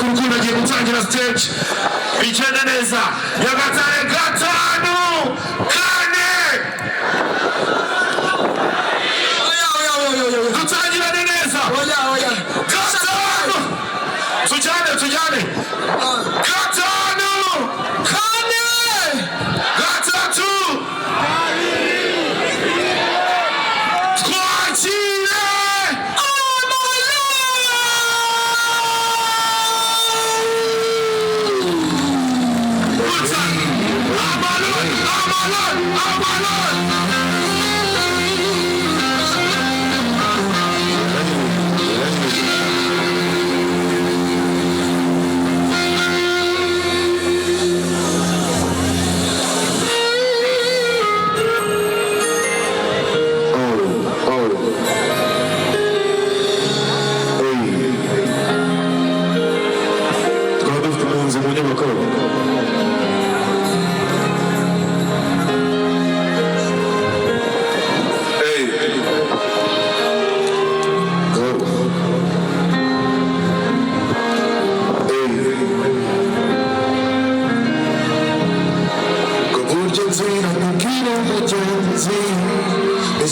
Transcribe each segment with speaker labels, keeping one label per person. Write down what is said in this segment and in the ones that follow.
Speaker 1: urukundo agiye gutangira stage bigenda neza Nyagatare gatanu kane dutangirane neza gatanu tujyane gatanu kane gatatu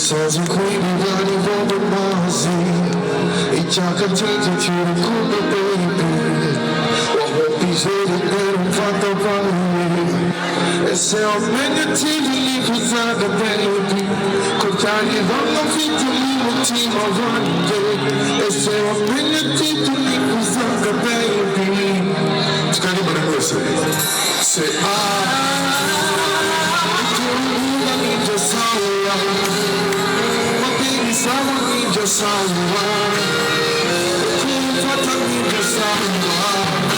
Speaker 2: Says you queen body for the mercy. Each other change if you cool the baby. What won't be said and they don't fight the runway. They say I'm in the team to leave inside the baby. Cause I live on the feet to leave a team of running. They say I'm in the team to leave inside the baby. It's kind of what I say. I need your soul. Someone need your someone. Cool, need your someone.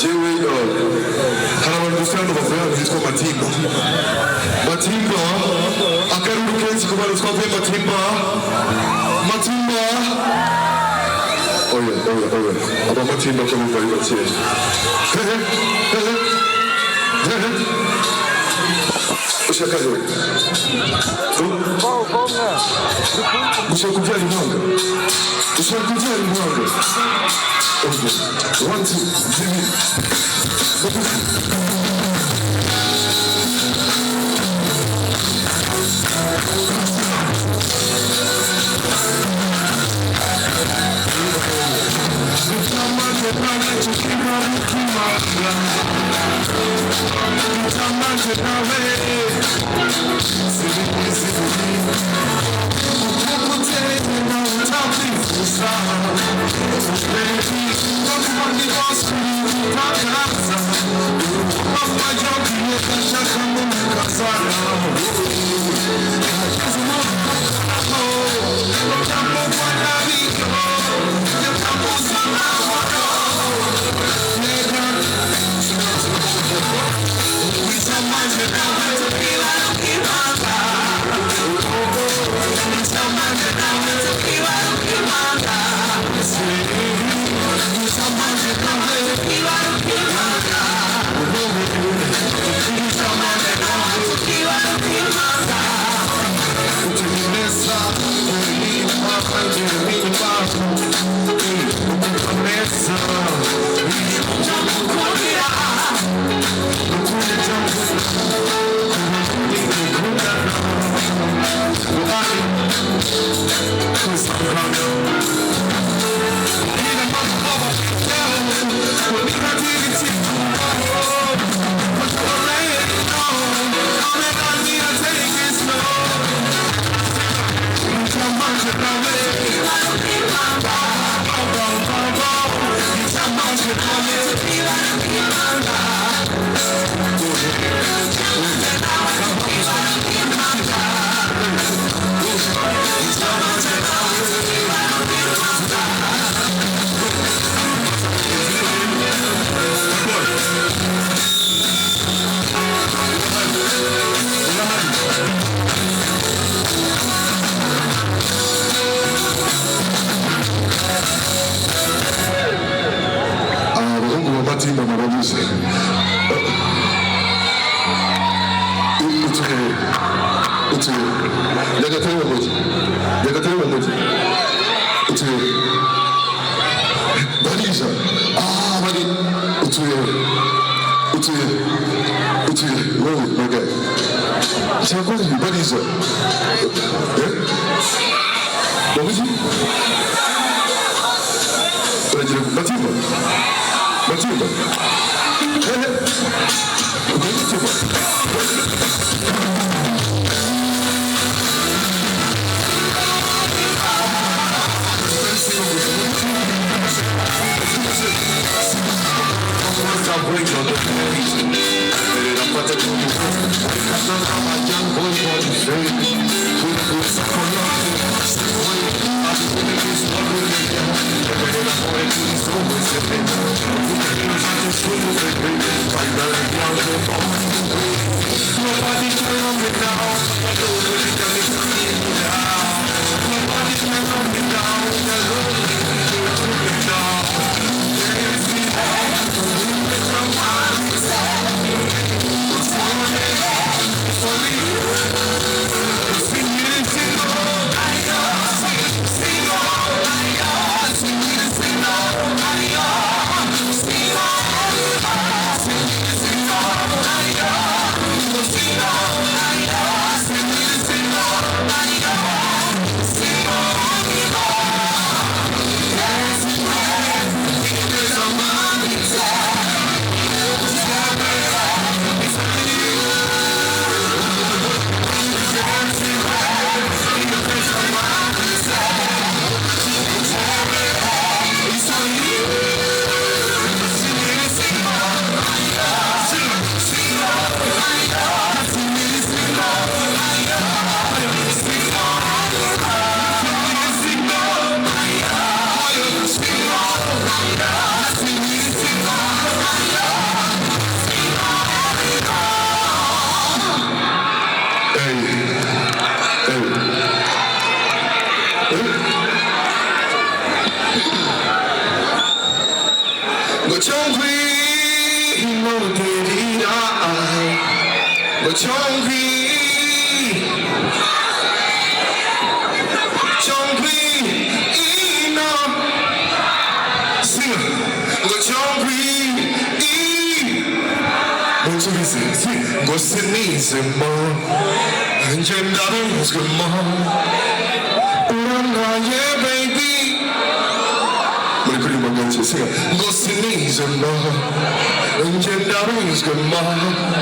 Speaker 2: Jewe harawari gusana bavuye yitwa Matimba. Matimba akaruru kenshi kubara twavuye Matimba. Matimba. Oya. Aba Matimba kamuva yibakira. Ushaka je. Ushaka kubyara impanga. Ushaka kubyara impanga. Okay. 1, 2,
Speaker 1: 2.
Speaker 2: Chongwi, no derira. Chongwi, Chongwi, no. Sing. Chongwi, sing. Go sneeze more. And your daughter's good mom. Yeah, baby. Sing. Go sneeze more. And your daughter's good mom.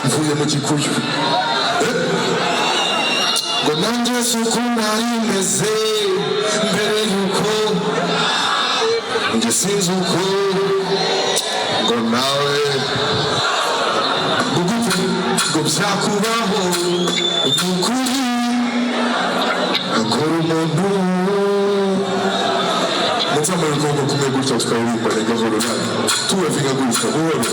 Speaker 2: Mvuye mu gikuyu ngo nanjye suko nayimeze mbere yuko njye sinzi uko ngo nawe bugufi ngo byakubaho ukuri akora umuntu Mutsama yuko kumwe gutya tukaririmba gahoro nawe tubavuga gutya buhoro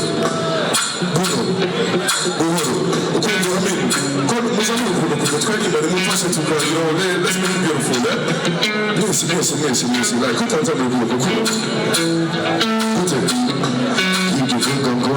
Speaker 2: ukumva amenyo ko muzamura ukuntu kuva twaririmba nimufashe tukarira let's make it beautiful mwese like utanzamura ukuboko kumwe gute ibyo uvuga ngo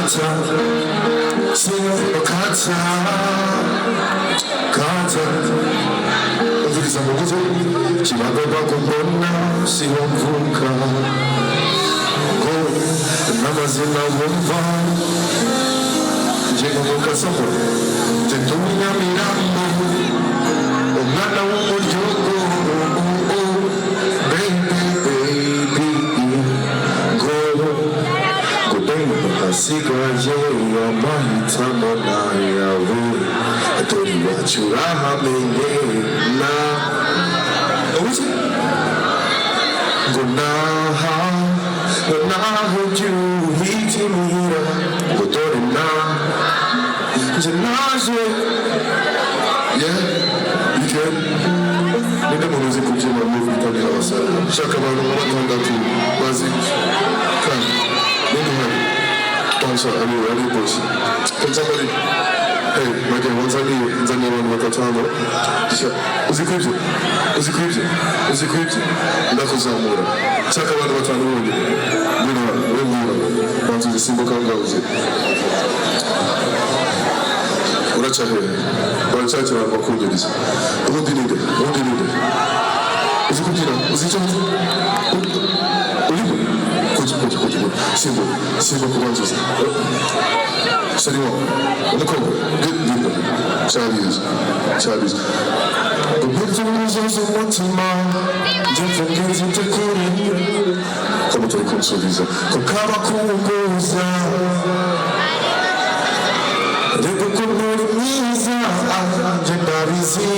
Speaker 2: kata, sing kata, kata. Umviriza muguzo, kibagomba kumbona siwumvuka. Ngo n'amazina wumva, nje nkomoka Soko, nje ndi Nyamirambo, umwana w'umuryango. Sigaje amahitamo nayawe dore iwacu urahamenye na ngo naho ujya uhitimira ngo dore nje naje ninde muntu uzi kubyina mu bitabira abasare shaka abantu nka batandatu bazi kandi ninde hari sponsor any push. Can somebody, hey, my dear, once I need one with a towel. Uzikribje. Ndako za mura. Chaka watu watano wodi. Mura. Wantu zisimbo kanga uzi. Uracha he. Warachacha wa makundiriza. Undi nide. Uzikribje. Ulipo. Kuji. Simbo kubanzuza. Saliwa. Umukobwa. Genda. Charles. Ubutumuzo z'umutima. Njye ngize tekuri. Kama turi kunsubiza. Kukaba kumbuza. Rego kumuri mwiza. Njye ndabizi.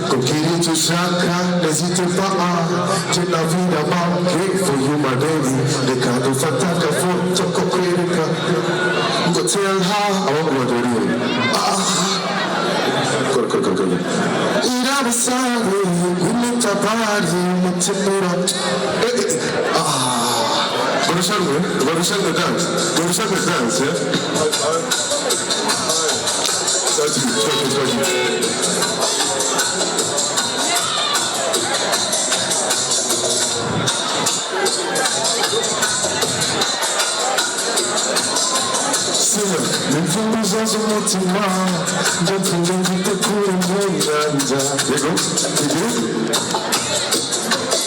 Speaker 2: Kokiri tushaka nezitepa Jena vida manke for you my baby Dekado fataka foto kokwirika Go tell her I want to do it Ira sabe Gumita bari Mutimura Gonna show the dance yeah That's it Nimfunguza z'umutima Njakunze ngite kure mwiranja Yego,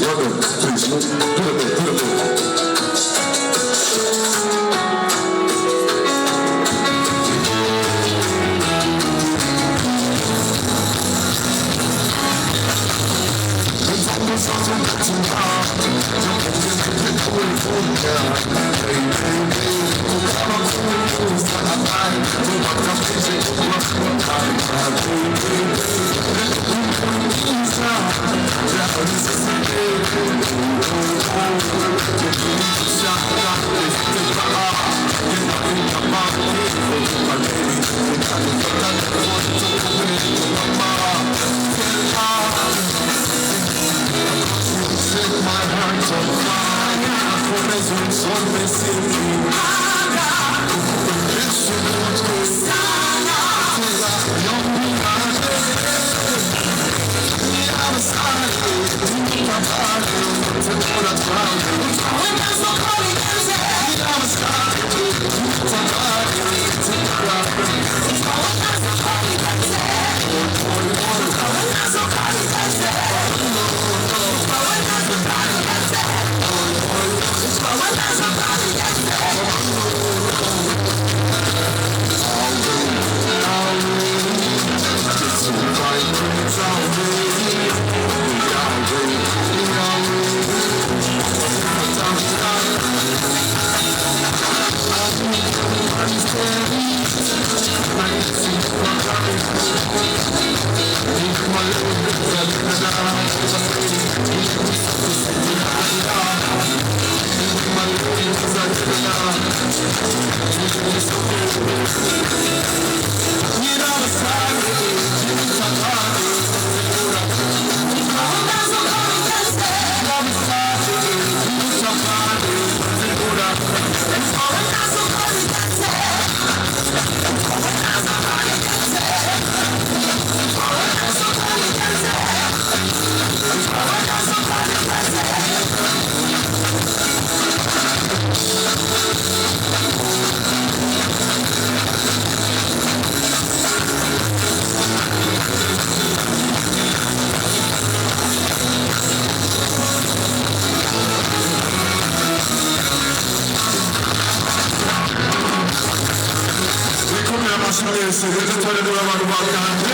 Speaker 2: Yoga, please, do the bit I'm
Speaker 1: mwese reka tubarenura abantu bakanje